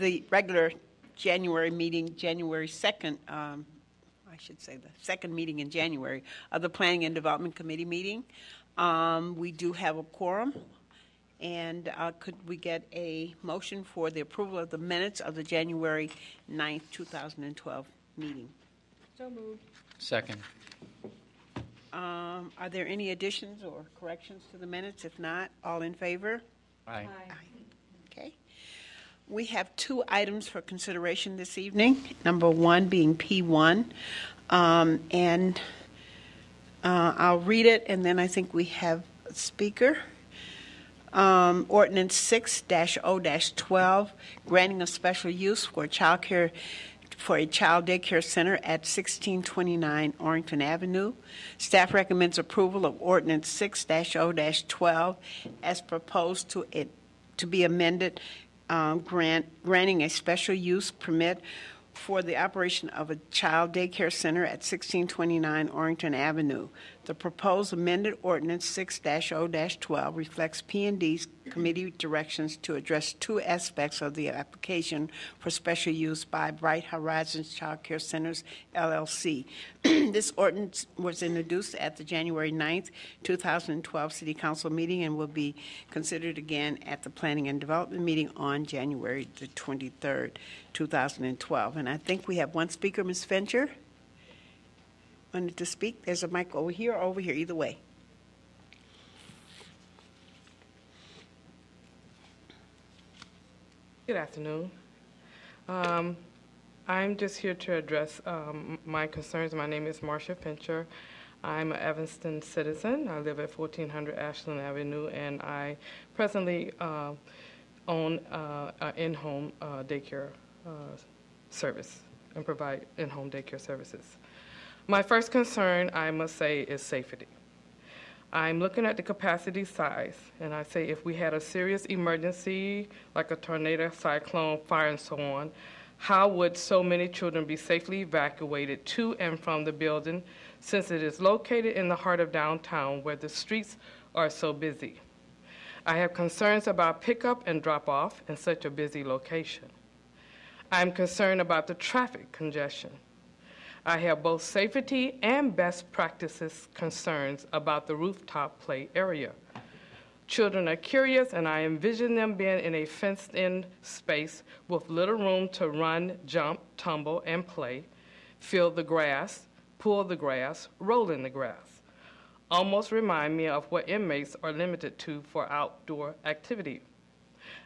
the regular January meeting, January 2nd, I should say the second meeting in January of the Planning and Development Committee meeting. We do have a quorum, and could we get a motion for the approval of the minutes of the January 9th, 2012 meeting? So moved. Second. Are there any additions or corrections to the minutes? If not, all in favor? Aye. Okay. We have two items for consideration this evening. Number one being P1, and I'll read it, and then I think we have a speaker. Ordinance 6-0-12, granting a special use for childcare for a child daycare center at 1629 Orrington Avenue. Staff recommends approval of Ordinance 6-0-12 as proposed to be amended, granting a special use permit for the operation of a child daycare center at 1629 Orrington Avenue. The proposed amended ordinance 6-0-12 reflects P&D's committee directions to address two aspects of the application for special use by Bright Horizons Child Care Centers, LLC. This ordinance was introduced at the January 9th, 2012 City Council meeting and will be considered again at the Planning and Development meeting on January the 23rd, 2012. And I think we have one speaker, Ms. Fincher. Wanted to speak? There's a mic over here or over here, either way. Good afternoon. I'm just here to address my concerns. My name is Marcia Fincher. I'm an Evanston citizen. I live at 1400 Ashland Avenue, and I presently own an in-home daycare service and provide in-home daycare services. My first concern, I must say, is safety. I'm looking at the capacity size, and I say if we had a serious emergency, like a tornado, cyclone, fire, and so on, how would so many children be safely evacuated to and from the building, since it is located in the heart of downtown where the streets are so busy? I have concerns about pickup and drop-off in such a busy location. I'm concerned about the traffic congestion. I have both safety and best practices concerns about the rooftop play area. Children are curious, and I envision them being in a fenced-in space with little room to run, jump, tumble, and play, feel the grass, pull the grass, roll in the grass. Almost remind me of what inmates are limited to for outdoor activity.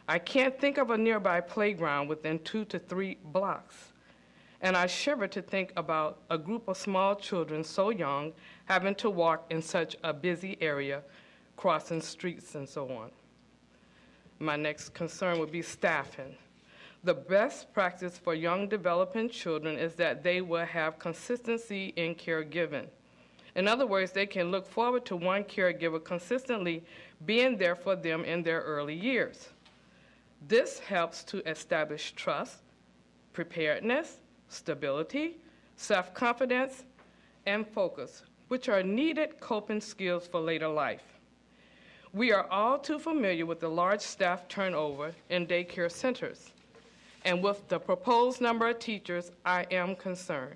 I can't think of a nearby playground within 2 to 3 blocks. And I shiver to think about a group of small children so young having to walk in such a busy area, crossing streets and so on. My next concern would be staffing. The best practice for young developing children is that they will have consistency in caregiving. In other words, they can look forward to one caregiver consistently being there for them in their early years. This helps to establish trust, preparedness, stability, self-confidence, and focus, which are needed coping skills for later life. We are all too familiar with the large staff turnover in daycare centers, and with the proposed number of teachers, I am concerned.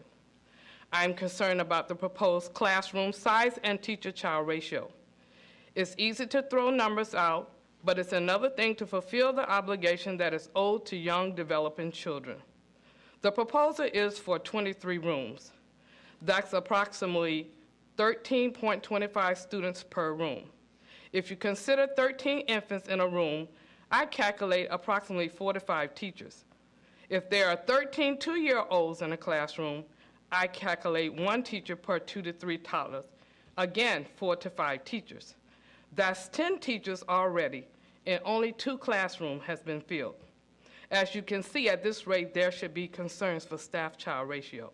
I'm concerned about the proposed classroom size and teacher-child ratio. It's easy to throw numbers out, but it's another thing to fulfill the obligation that is owed to young developing children. The proposal is for 23 rooms. That's approximately 13.25 students per room. If you consider 13 infants in a room, I calculate approximately 4 to 5 teachers. If there are 13 two-year-olds in a classroom, I calculate 1 teacher per 2 to 3 toddlers. Again, 4 to 5 teachers. That's 10 teachers already, and only 2 classrooms has been filled. As you can see, at this rate, there should be concerns for staff-child ratio.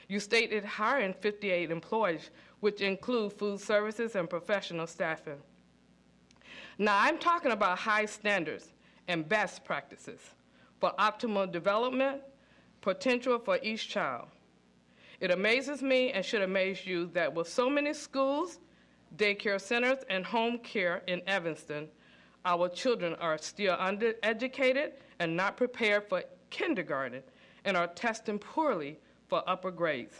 You stated hiring 58 employees, which include food services and professional staffing. Now, I'm talking about high standards and best practices for optimal development, potential for each child. It amazes me and should amaze you that with so many schools, daycare centers, and home care in Evanston, our children are still undereducated and not prepared for kindergarten and are testing poorly for upper grades.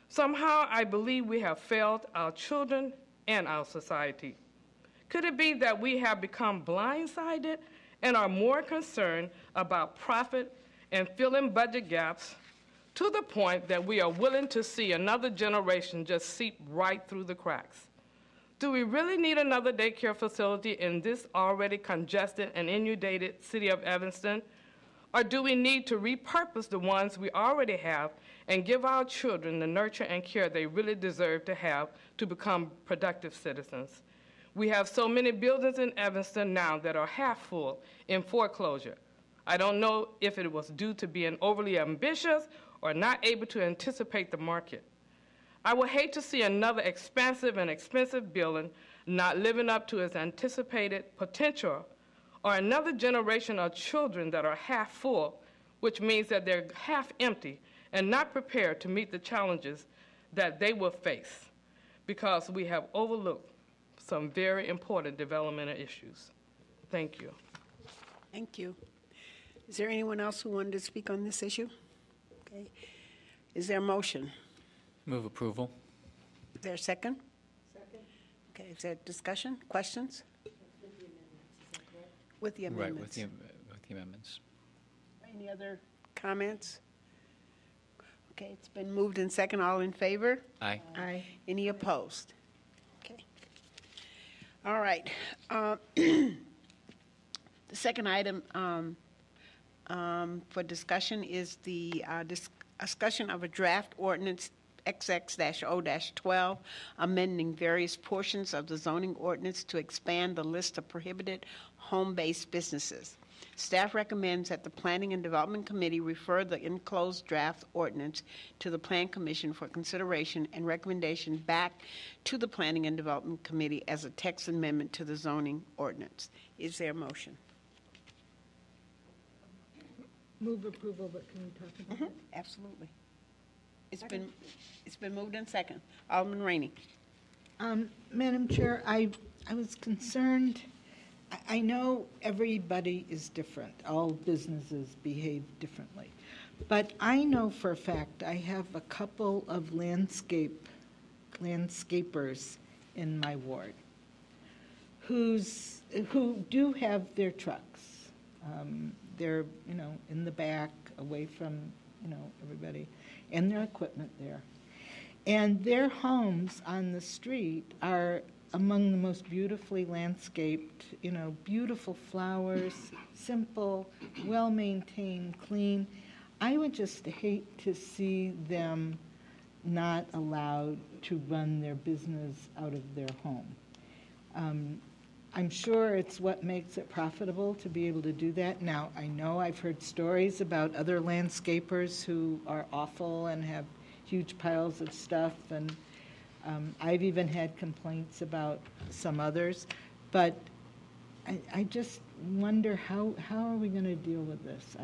Somehow, I believe we have failed our children and our society. Could it be that we have become blindsided and are more concerned about profit and filling budget gaps to the point that we are willing to see another generation just seep right through the cracks? Do we really need another daycare facility in this already congested and inundated city of Evanston? Or do we need to repurpose the ones we already have and give our children the nurture and care they really deserve to have to become productive citizens? We have so many buildings in Evanston now that are half full in foreclosure. I don't know if it was due to being overly ambitious or not able to anticipate the market. I would hate to see another expansive and expensive building not living up to its anticipated potential, or another generation of children that are half full, which means that they're half empty and not prepared to meet the challenges that they will face because we have overlooked some very important developmental issues. Thank you. Thank you. Is there anyone else who wanted to speak on this issue? Okay. Is there a motion? Move approval. Is there a second? Second. Okay, is there discussion, questions? With the amendments. Right, with the amendments. Any other comments? Okay, it's been moved and second. All in favor? Aye. Aye. Any opposed? Okay. All right. The second item for discussion is the discussion of a draft ordinance XX-0-12, amending various portions of the zoning ordinance to expand the list of prohibited home-based businesses. Staff recommends that the Planning and Development Committee refer the enclosed draft ordinance to the Plan Commission for consideration and recommendation back to the Planning and Development Committee as a text amendment to the zoning ordinance. Is there a motion? Move approval, but can we talk about it? Absolutely. It's been moved and second. Alderman Rainey. Madam Chair, I was concerned. I know everybody is different. All businesses behave differently. But I know for a fact I have a couple of landscapers in my ward who do have their trucks. They're, in the back, away from, everybody, and their equipment there. And their homes on the street are among the most beautifully landscaped, beautiful flowers, simple, well-maintained, clean. I would just hate to see them not allowed to run their business out of their home. I'm sure it's what makes it profitable to be able to do that. Now, I know I've heard stories about other landscapers who are awful and have huge piles of stuff, and I've even had complaints about some others. But I just wonder how are we going to deal with this?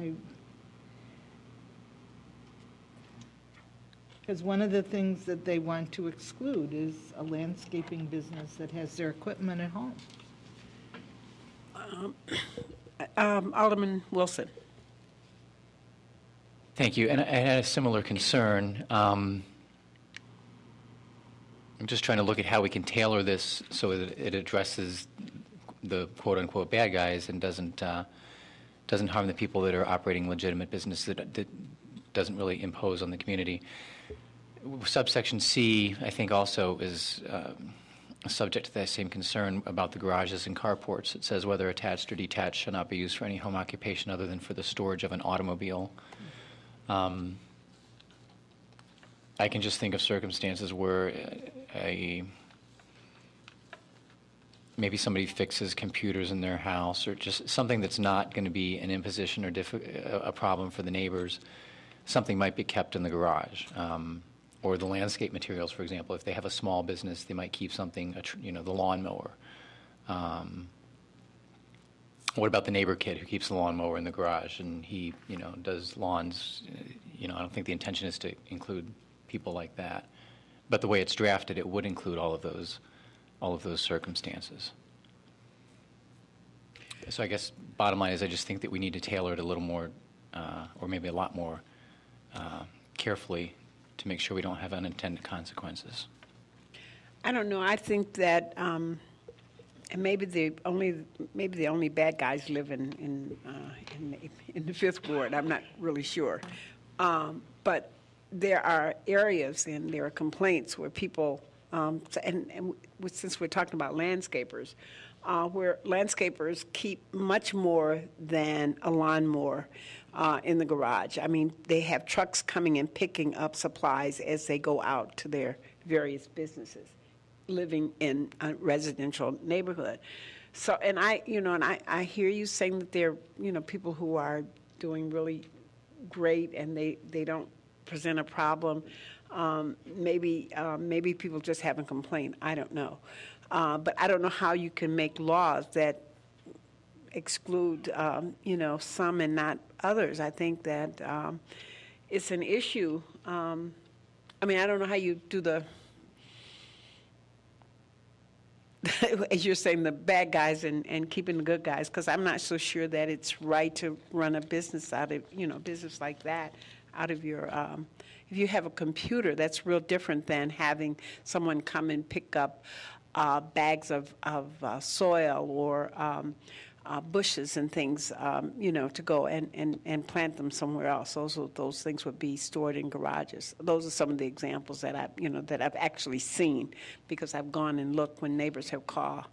Because one of the things that they want to exclude is a landscaping business that has their equipment at home. Alderman Wilson. Thank you. And I had a similar concern. I'm just trying to look at how we can tailor this so that it addresses the quote-unquote bad guys and doesn't harm the people that are operating legitimate businesses, that doesn't really impose on the community. Subsection C, I think, also is subject to that same concern about the garages and carports. It says whether attached or detached shall not be used for any home occupation other than for the storage of an automobile. I can just think of circumstances where maybe somebody fixes computers in their house, or just something that's not going to be an imposition or a problem for the neighbors. Something might be kept in the garage. Or the landscape materials, for example. If they have a small business, they might keep something, the lawnmower. What about the neighbor kid who keeps the lawnmower in the garage and he, does lawns? I don't think the intention is to include people like that. But the way it's drafted, it would include all of those circumstances. So I guess bottom line is I just think that we need to tailor it a little more or maybe a lot more carefully to make sure we don't have unintended consequences. I don't know. I think that, and maybe the only bad guys live in the Fifth Ward. I'm not really sure, but there are areas and there are complaints where people, since we're talking about landscapers, where landscapers keep much more than a lawnmower in the garage. I mean, they have trucks coming and picking up supplies as they go out to their various businesses, living in a residential neighborhood. So, and I hear you saying that there are, people who are doing really great and they don't present a problem. Maybe people just haven't complained. I don't know. But I don't know how you can make laws that exclude, some and not others. I think that it's an issue. I don't know how you do as you're saying, the bad guys and keeping the good guys, because I'm not so sure that it's right to run a business out of, business like that out of your, if you have a computer, that's real different than having someone come and pick up bags of soil or bushes and things, to go and plant them somewhere else. Those things would be stored in garages. Those are some of the examples that I've actually seen because I've gone and looked when neighbors have called.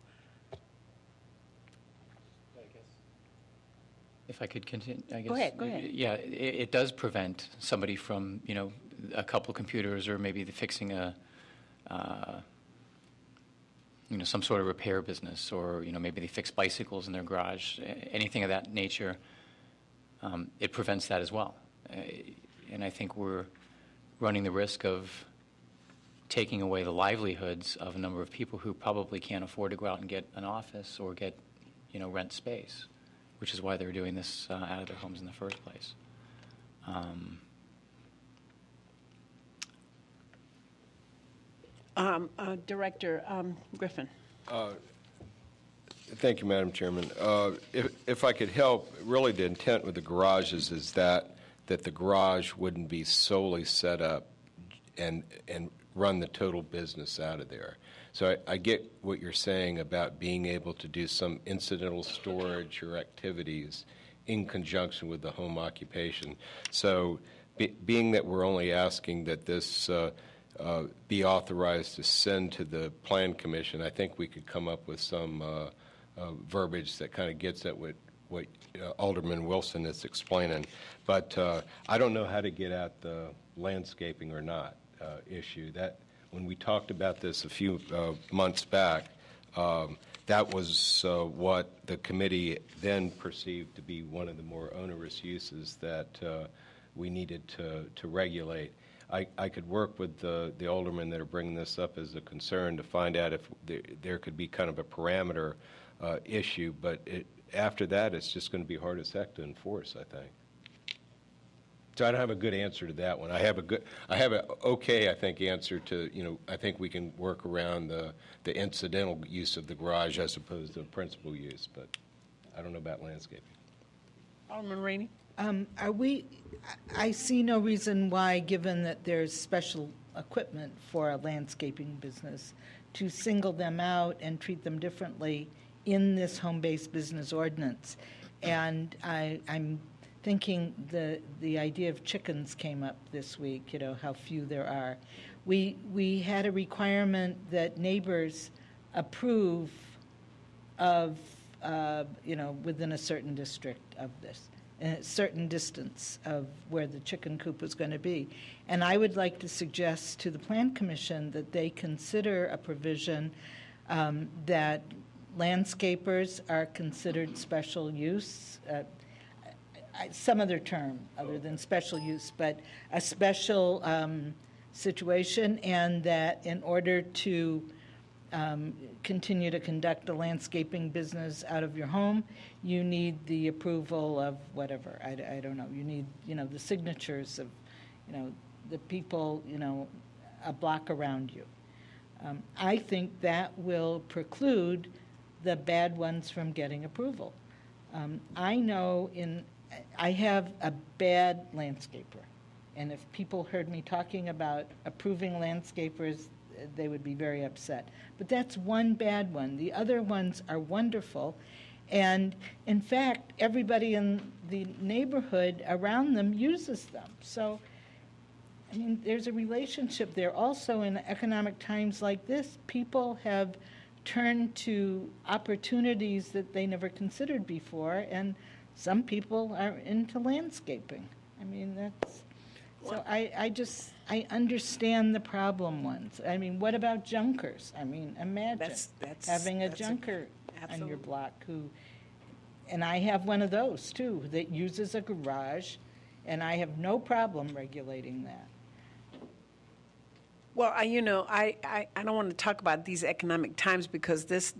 If I could continue, I guess. Go ahead. Yeah, it does prevent somebody from, a couple computers or maybe fixing some sort of repair business, or maybe they fix bicycles in their garage, anything of that nature. It prevents that as well, and I think we're running the risk of taking away the livelihoods of a number of people who probably can't afford to go out and get an office or get rent space, which is why they're doing this out of their homes in the first place. Director Griffin. Thank you, Madam Chairman. If I could help, really the intent with the garages is that the garage wouldn't be solely set up and run the total business out of there. So I get what you're saying about being able to do some incidental storage or activities in conjunction with the home occupation. So being that we're only asking that this be authorized to send to the Plan Commission, I think we could come up with some verbiage that kind of gets at what Alderman Wilson is explaining. But I don't know how to get at the landscaping or not issue. That when we talked about this a few months back, that was what the committee then perceived to be one of the more onerous uses that we needed to regulate. I could work with the aldermen that are bringing this up as a concern to find out if there could be kind of a parameter issue, but after that, it's just going to be hard as heck to enforce, I think. So I don't have a good answer to that one. I have an okay, I think, answer to, I think we can work around the incidental use of the garage as opposed to principal use, but I don't know about landscaping. Alderman Rainey. I see no reason why, given that there's special equipment for a landscaping business, to single them out and treat them differently in this home-based business ordinance. And I'm thinking the idea of chickens came up this week, how few there are. We had a requirement that neighbors approve of, within a certain district of this, a certain distance of where the chicken coop was going to be. And I would like to suggest to the Plan Commission that they consider a provision that landscapers are considered special use, some other term other than special use, but a special situation, and that in order to continue to conduct a landscaping business out of your home, you need the approval of whatever. I don't know. You need, the signatures of, the people, a block around you. I think that will preclude the bad ones from getting approval. I know in I have a bad landscaper, and if people heard me talking about approving landscapers, they would be very upset. But that's one bad one. The other ones are wonderful, and in fact, everybody in the neighborhood around them uses them. So, I mean, there's a relationship there. Also, in economic times like this, people have turned to opportunities that they never considered before, and some people are into landscaping. I mean, that's, so I understand the problem ones. I mean, what about junkers? I mean, imagine having a junker on your block who, and I have one of those too, that uses a garage, and I have no problem regulating that. Well, I don't want to talk about these economic times because this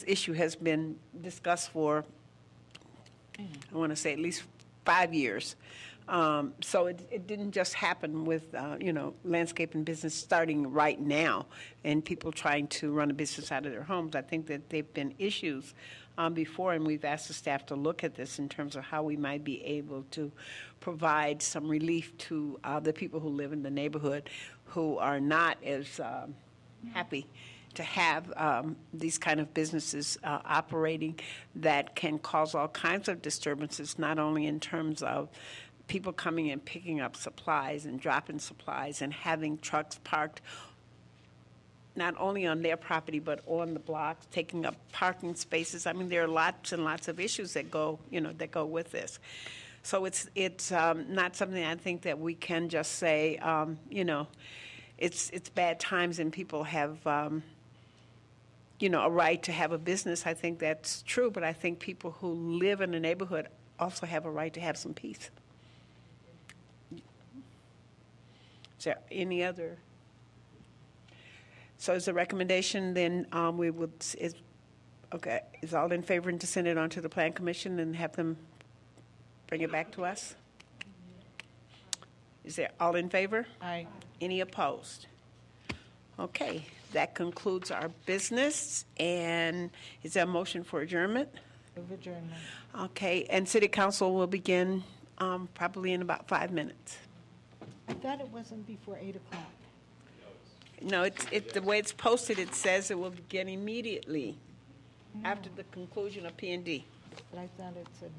issue has been discussed for, I want to say, at least 5 years. So it didn't just happen with, landscaping business starting right now and people trying to run a business out of their homes. I think that there have been issues before, and we've asked the staff to look at this in terms of how we might be able to provide some relief to the people who live in the neighborhood who are not as happy to have these kind of businesses operating that can cause all kinds of disturbances, not only in terms of people coming and picking up supplies and dropping supplies and having trucks parked not only on their property but on the blocks, taking up parking spaces. I mean, there are lots and lots of issues that go with this. So it's not something I think that we can just say, it's bad times and people have, a right to have a business. I think that's true, but I think people who live in the neighborhood also have a right to have some peace. Is there any other? So is the recommendation then is all in favor to send it on to the Plan Commission and have them bring it back to us? Is there all in favor? Aye. Any opposed? Okay, that concludes our business. And is there a motion for adjournment? Move adjournment. Okay, and City Council will begin probably in about 5 minutes. I thought it wasn't before 8 o'clock. No, the way it's posted, it says it will begin immediately after the conclusion of P&D. But I thought it said